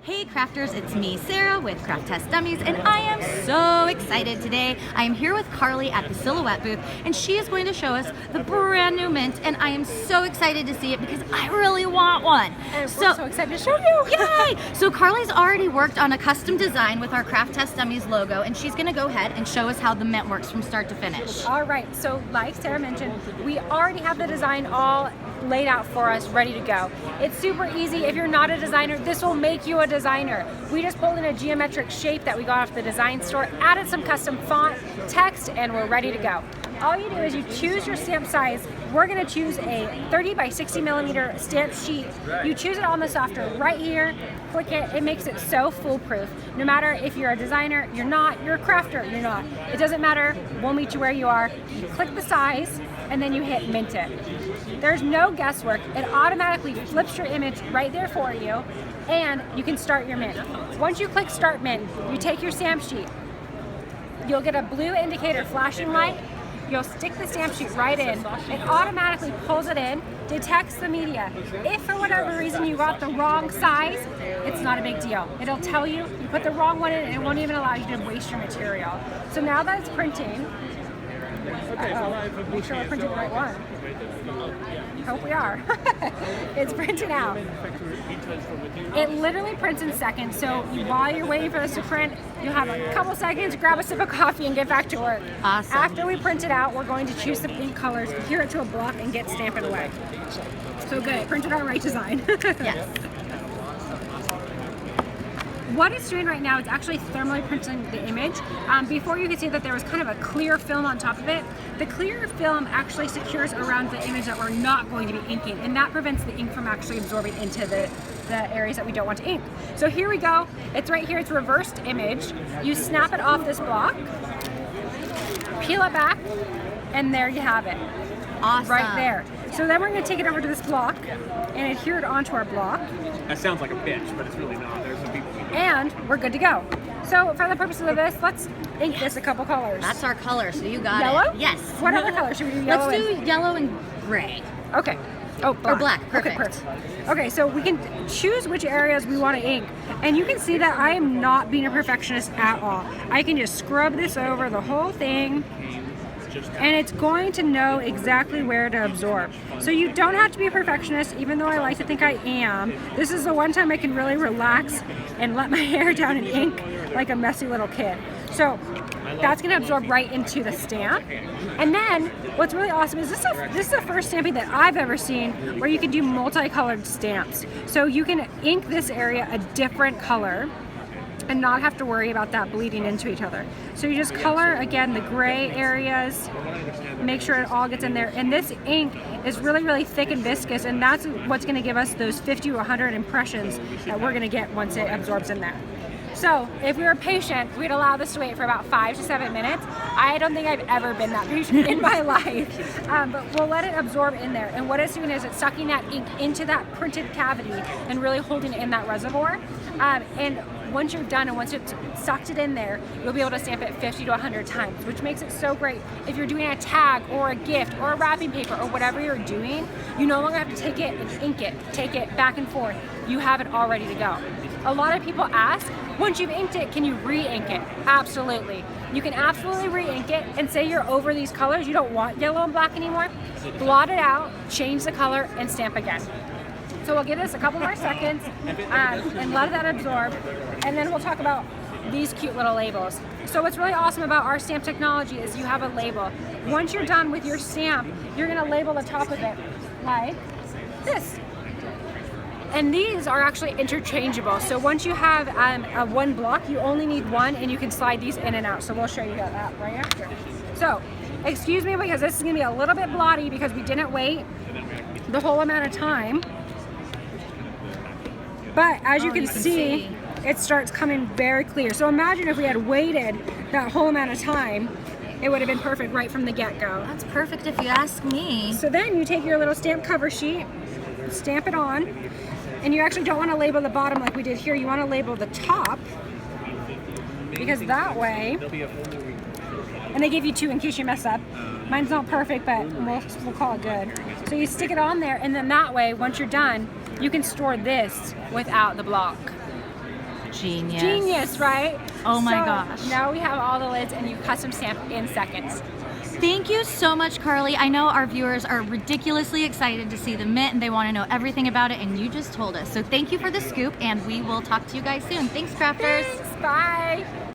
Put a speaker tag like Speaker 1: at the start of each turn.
Speaker 1: Hey crafters, it's me, Sarah with Craft Test Dummies, and I am so excited today. I am here with Karley at the Silhouette booth, and she is going to show us the brand new mint, and I am so excited to see it because I really want one.
Speaker 2: And we're so excited to show you.
Speaker 1: Yay! So Karley's already worked on a custom design with our Craft Test Dummies logo, and she's going to go ahead and show us how the mint works from start to finish.
Speaker 2: All right, so like Sarah mentioned, we already have the design all laid out for us, ready to go. It's super easy. If you're not a designer, this will make you a designer. We just pulled in a geometric shape that we got off the design store, added some custom font, text, and we're ready to go. All you do is you choose your stamp size. We're gonna choose a 30 by 60 millimeter stamp sheet. You choose it on the software right here, click it. It makes it so foolproof. No matter if you're a designer, you're not, you're a crafter, you're not. It doesn't matter, we'll meet you where you are. You click the size, and then you hit mint it. There's no guesswork. It automatically flips your image right there for you, and you can start your mint. Once you click start mint, you take your stamp sheet. You'll get a blue indicator flashing light. You'll stick the stamp sheet right in. It automatically pulls it in, detects the media. If for whatever reason you got the wrong size, it's not a big deal. It'll tell you, you put the wrong one in, and it won't even allow you to waste your material. So now that it's printing, make sure we're printing the right one. Hope we are. It's printing out. It literally prints in seconds, so while you're waiting for this to print, you have a couple seconds to grab a sip of coffee and get back to work.
Speaker 1: Awesome.
Speaker 2: After we print it out, we're going to choose some ink colors, adhere it to a block, and get stamped away. So good, it printed our right design.
Speaker 1: Yes.
Speaker 2: What it's doing right now is actually thermally printing the image. Before you could see that there was kind of a clear film on top of it. The clear film actually secures around the image that we're not going to be inking, and that prevents the ink from actually absorbing into the areas that we don't want to ink. So here we go. It's right here. It's reversed image. You snap it off this block, peel it back, and there you have it.
Speaker 1: Awesome.
Speaker 2: Right there. So then we're going to take it over to this block and adhere it onto our block.
Speaker 3: That sounds like a bitch, but it's really not. There's some people.
Speaker 2: And we're good to go. So for the purposes of this, let's ink this a couple colors.
Speaker 1: That's our color, so you got
Speaker 2: Yellow?
Speaker 1: it. Yes.
Speaker 2: What other color should we do? Yellow
Speaker 1: Let's do yellow and gray.
Speaker 2: Okay. Oh, black.
Speaker 1: Or black, perfect.
Speaker 2: Okay, perfect. Okay, so we can choose which areas we want to ink. And you can see that I am not being a perfectionist at all. I can just scrub this over the whole thing, and it's going to know exactly where to absorb. So you don't have to be a perfectionist, even though I like to think I am. This is the one time I can really relax and let my hair down and ink like a messy little kid. So that's going to absorb right into the stamp. And then what's really awesome is this is the first stamping that I've ever seen where you can do multicolored stamps. So you can ink this area a different color and not have to worry about that bleeding into each other. So you just color, again, the gray areas, make sure it all gets in there. And this ink is really, really thick and viscous, and that's what's gonna give us those 50 to 100 impressions that we're gonna get once it absorbs in there. So if we were patient, we'd allow this to wait for about 5 to 7 minutes. I don't think I've ever been that patient in my life, but we'll let it absorb in there. And what it's doing is it's sucking that ink into that printed cavity and really holding it in that reservoir. And once you're done and once it's sucked it in there, you'll be able to stamp it 50 to 100 times, which makes it so great. If you're doing a tag or a gift or a wrapping paper or whatever you're doing, you no longer have to take it and ink it, take it back and forth. You have it all ready to go. A lot of people ask, once you've inked it, can you re-ink it? Absolutely. You can absolutely re-ink it, and say you're over these colors, you don't want yellow and black anymore, blot it out, change the color, and stamp again. So we'll give this a couple more seconds and let that absorb, and then we'll talk about these cute little labels. So what's really awesome about our stamp technology is you have a label. Once you're done with your stamp, you're gonna label the top of it like this. And these are actually interchangeable. So once you have a one block, you only need one, and you can slide these in and out. So we'll show you that right after. So, excuse me because this is gonna be a little bit blotty because we didn't wait the whole amount of time. But as you can see, it starts coming very clear. So imagine if we had waited that whole amount of time, it would have been perfect right from the get-go.
Speaker 1: That's perfect if you ask me.
Speaker 2: So then you take your little stamp cover sheet, stamp it on, and you actually don't want to label the bottom like we did here. You want to label the top, because that way, and they give you two in case you mess up. Mine's not perfect, but we'll call it good. So you stick it on there, and then that way, once you're done, you can store this without the block.
Speaker 1: Genius.
Speaker 2: Genius, right?
Speaker 1: Oh my
Speaker 2: So
Speaker 1: gosh.
Speaker 2: now we have all the lids and you custom stamp in seconds.
Speaker 1: Thank you so much, Karley. I know our viewers are ridiculously excited to see the mint and they want to know everything about it, and you just told us. So thank you for the scoop, and we will talk to you guys soon. Thanks, crafters.
Speaker 2: Thanks, bye.